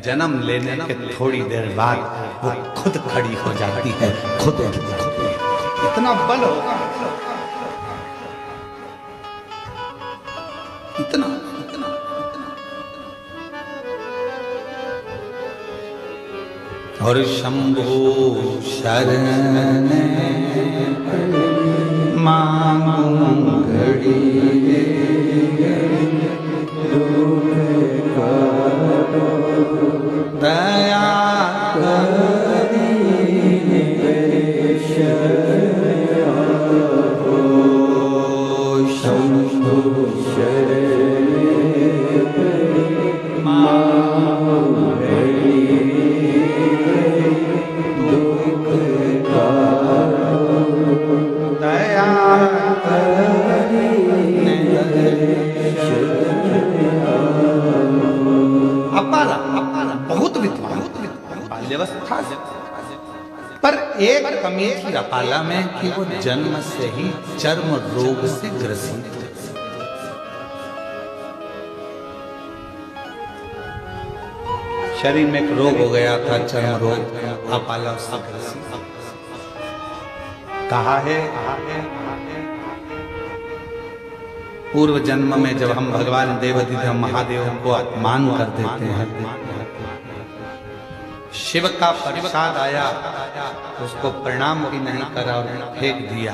जन्म लेने के थोड़ी देर बाद वो खुद खड़ी हो जाती है। खुद इतना बल होगा, इतना इतना और शंभो शरण मांगू घड़ी दया शंभो शरण बहुत विद्वान बाल्यवस्था से, पर एक कमी थी अपाला में कि वो जन्म से ही चर्म रोग से ग्रसित थी। शरीर में एक रोग हो गया था, चर्म रोग। अपाला से ग्रसित कहा है पूर्व जन्म में जब हम भगवान देवाधिदेव महादेव को अपमान कर देते हैं, शिव का प्रसाद आया, उसको प्रणाम भी नहीं करा और फेंक दिया।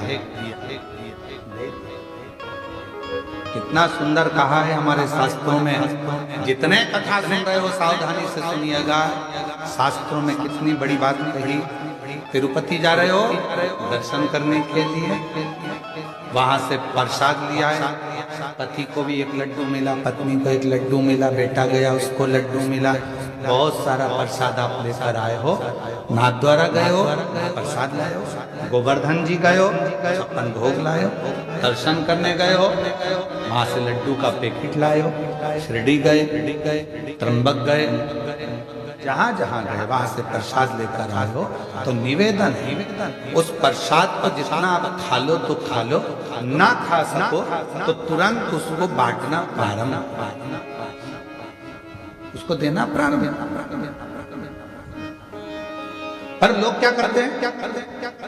कितना सुंदर कहा है हमारे शास्त्रों में। जितने कथा सुन रहे हो सावधानी से सुनिएगा। शास्त्रों में कितनी बड़ी बात कही। तिरुपति जा रहे हो दर्शन करने के लिए, वहां से प्रसाद लिया है। पति को भी एक लड्डू मिला, पत्नी को एक लड्डू मिला, बेटा गया उसको लड्डू मिला। बहुत सारा प्रसाद आप लेकर आए हो। नाथ द्वारा गए हो, प्रसाद लाए हो। गोवर्धन जी गए हो, 56 भोग लाए हो। दर्शन करने गए हो, वहां से लड्डू का पैकेट लाए हो। शिरडी गए, त्र्यंबक गए, जहां जहां गए वहां से प्रसाद लेकर आए हो। तो निवेदन है, उस प्रसाद को जितना आप खा लो तो खा लो, ना खा सको तो तुरंत उसको बांटना प्रारंभ, उसको देना प्रारंभ। पर लोग क्या करते हैं,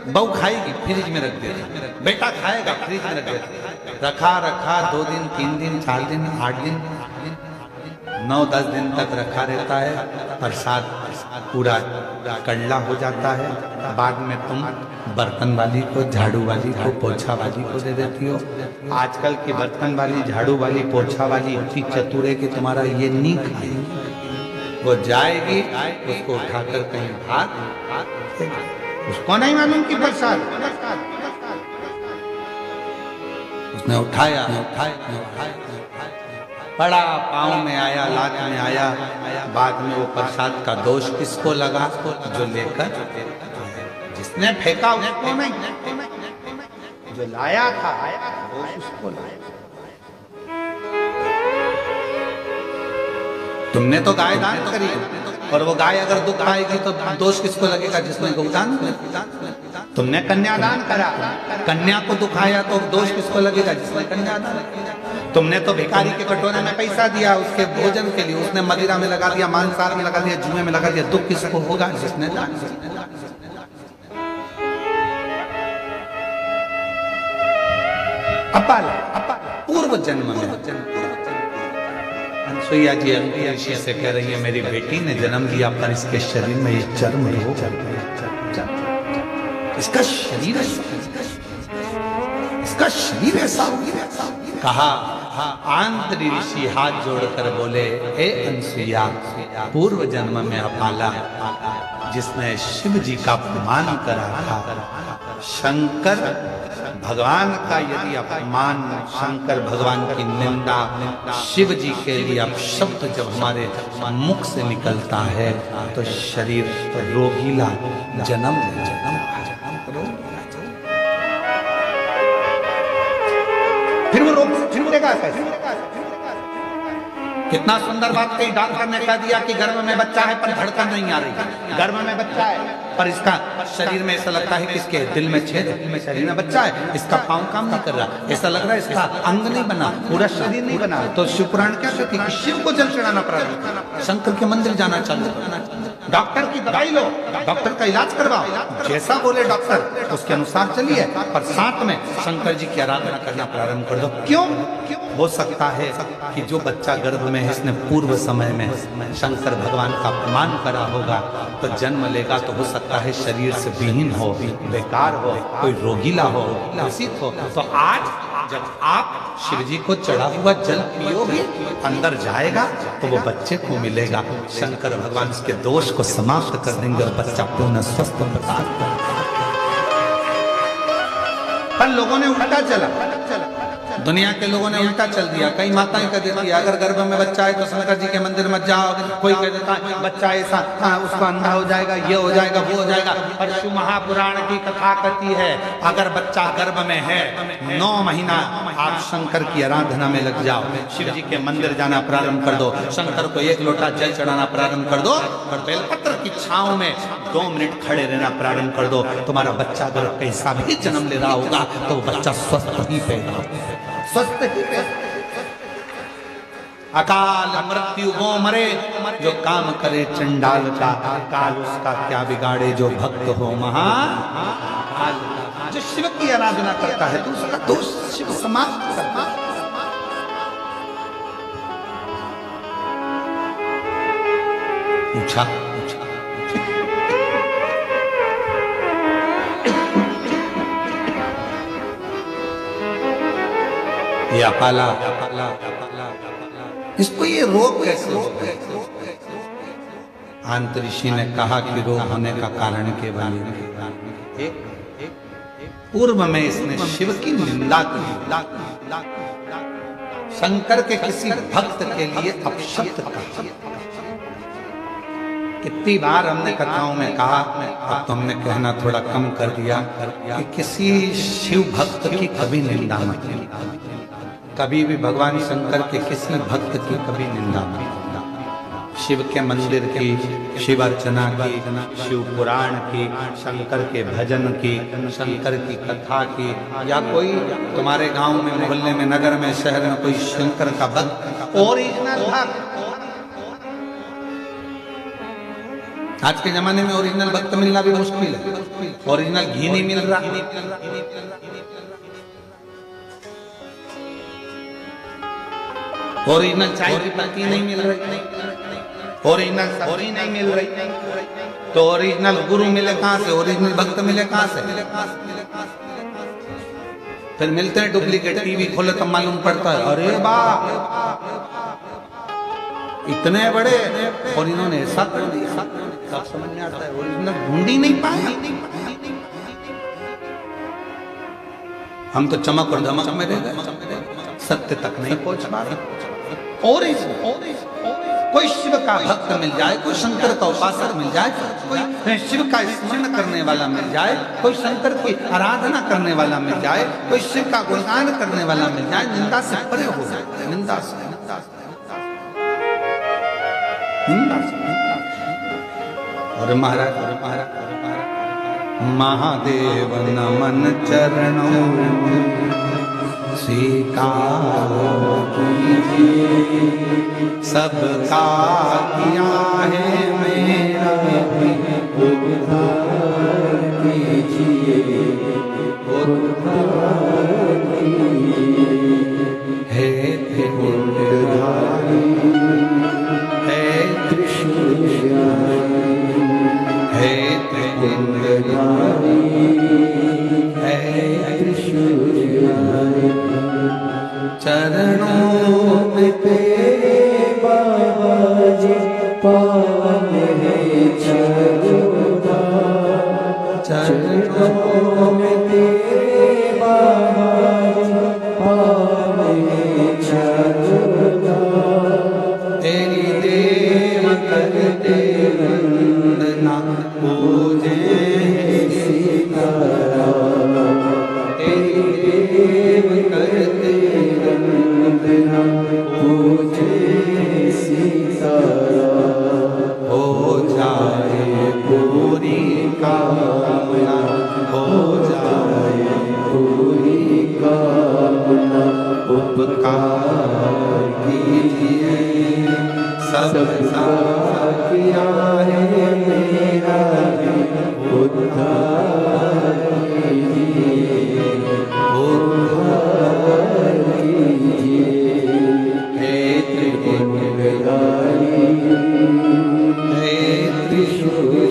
बहू खाएगी फ्रिज में रख देते, बेटा खाएगा फ्रिज में रख देते, रखा 2 दिन 3 दिन 4 दिन 8 दिन 9-10 दिन तक रखा रहता है। प्रसाद पूरा कड़ला हो जाता है। बाद में तुम बर्तन वाली को, झाड़ू वाली को, पोछा वाली को दे देती हो। आजकल की बर्तन वाली, झाड़ू वाली, पोछा वाली इतनी चतुर है कि तुम्हारा ये नहीं खाएगी। वो जाएगी, उसको उठाकर कहीं भाग, उसको नहीं मालूम कि प्रसाद। उसने उठाया, बड़ा पाँव में आया, लात में आया। बाद में वो प्रसाद का दोष किसको लगा, जो लेकर, जिसने फेंका उसको नहीं, जो लाया था दोष उसको लाया। तुमने तो गाय दान करी, और वो गाय अगर दुख पाएगी तो दोष किसको लगेगा, जिसने गौदान किया। तुमने कन्यादान करा, कन्या को दुखाया तो दोष किसको लगेगा, जिसने कन्यादान किया। तुमने तो भिखारी के कटोरे में पैसा दिया उसके भोजन के लिए, उसने मदिरा में लगा दिया, मांसाहार में लगा दिया, जुए में लगा दिया। दुख किसको होगा, जिसने दान किया। अपाला पूर्व जन्म में अनसुईया जी अगली ऋषि से कह रही है, मेरी बेटी ने जन्म लिया पर इसके शरीर में ये चर्म रोग, इसका शरीर ऐसा हो गया। कहा आंतरी ऋषि हाथ जोड़कर बोले, हे अनसुईया, पूर्व जन्म में अपाला जिसने शिव जी का अपमान करा था, शंकर भगवान का यदि अपमान, शंकर भगवान की निंदा, शिव जी के लिए अपशब्द जब हमारे मुख से निकलता है तो शरीर रोगीला जन्म ले जाता है। फिर वो रोग फिर मिलेगा कैसे? कितना सुंदर बात कही डॉक्टर ने कह दिया कि गर्भ में बच्चा है पर धड़कन नहीं आ रही। गर्भ में बच्चा है पर इसका शरीर में ऐसा लगता है कि इसके दिल में छेद है, शरीर में बच्चा है, इसका पाँव काम नहीं कर रहा, ऐसा लग रहा है इसका अंग नहीं बना, पूरा शरीर नहीं बना। तो शिव पुराण क्या कहती है कि शिव को जल चढ़ाना प्रारंभ, शंकर के मंदिर जाना चालू, डॉक्टर की दवाई लो, डॉक्टर का इलाज करवाओ, जैसा बोले डॉक्टर उसके अनुसार चलिए, पर साथ में शंकर जी की आराधना करना प्रारंभ कर दो। क्यों? हो सकता है कि जो बच्चा गर्भ में है इसने पूर्व समय में शंकर भगवान का अपमान करा होगा, तो जन्म लेगा तो हो सकता है शरीर से विहीन हो, बेकार हो, कोई रोगीला हो, ग्रसित हो। तो आज जब आप शिव जी को चढ़ा हुआ जल पियोगे, अंदर जाएगा तो वो बच्चे को मिलेगा, शंकर भगवान इसके दोष को समाप्त कर देंगे और बच्चा पूर्ण स्वस्थ प्रकार। पर लोगों ने उल्टा चला, दुनिया के लोगों ने उल्टा चल दिया। कई माताएं कह देती है अगर गर्भ में बच्चा है तो शंकर जी के मंदिर मत जाओ, कोई कह देता है बच्चा ऐसा उसका अंधा हो जाएगा, ये हो जाएगा, वो हो जाएगा। पर शिव महापुराण की कथा कहती है अगर बच्चा गर्भ में है 9 महीना आप शंकर की आराधना में लग जाओ, शिव जी के मंदिर जाना प्रारंभ कर दो, शंकर को 1 लोटा जल चढ़ाना प्रारंभ कर दो और बेलपत्र की छांव में 2 मिनट खड़े रहना प्रारंभ कर दो। तुम्हारा बच्चा अगर कैसा भी जन्म ले रहा होगा तो वो बच्चा स्वस्थ ही पैदा होगा, स्वस्थ ही पैदा। अकाल मृत्यु वो मरे जो काम करे चंडाल का, काल उसका क्या बिगाड़े जो भक्त हो महाकाल। जो शिव की आराधना करता है तो उसका दोष शिव समाप्त करता है। पूछा ये अपाला, इसको ये रोग कैसे हो? अंत ऋषि ने कहा कि रोग होने का कारण केवल पूर्व में इसने शिव की निंदा की, शंकर के किसी भक्त के लिए अपशब्द कहा। कितनी बार हमने कथाओं में कहा, अब तो हमने कहना थोड़ा कम कर दिया कि किसी शिव भक्त की कभी निंदा मत करना, कभी भी भगवान शंकर के किसी भक्त की कभी निंदा मत करना। शिव के मंदिर की, शिव अर्चना की, शिव पुराण की, शंकर के भजन की, शंकर की कथा की, या कोई तुम्हारे गांव में, मोहल्ले में, नगर में, शहर में कोई शंकर का भक्त ओरिजिनल भक्त। आज के जमाने में ओरिजिनल भक्त मिलना भी मुश्किल है, ओरिजिनल घी नहीं मिल रहा, ओरिजिनल चाय की पत्ती नहीं मिल रही, ओरिजिनल सब्जी नहीं मिल रही, तो ओरिजिनल गुरु मिले कहां से, ओरिजिनल भक्त मिले कहां से? फिर मिलते हैं डुप्लीकेट। टीवी खोले तो मालूम पड़ता है अरे बाप इतने बड़े, और इन्होंने ऐसा कर दिया, सब समझ में आता है ओरिजिनल ढूंढ ही नहीं पाया। हम तो चमक और धमक में रह गए, सत्य तक नहीं पहुंच पा रहे। और कोई शिव का भक्त मिल जाए, कोई शंकर का उपासक मिल जाए, कोई शिव का स्मरण करने वाला मिल जाए, कोई शंकर की आराधना करने वाला मिल जाए, कोई शिव का गुणगान करने वाला मिल जाए, निंदा से परे हो जाए, निंदा से और महाराज महादेव नमन चरणों स्वीकारो कीजिए, सबका किया है मेरा उद्धार कीजिए, उद्धार कीजिए। हे त्रिपुंडधारी, हे त्रिशूलधारी, हे त्रिपुंडधारी, हे त्रिशूलधारी, चरणों में तेरे बाबा जी पावन है चरणों, चरणों में तेरे बाबा जी पावन है चरणों, तेरी देव करते वंदना पूजे सीताराम, तेरी देव करते वंदना पूजे सीताराम, हो जाए पूरी का हो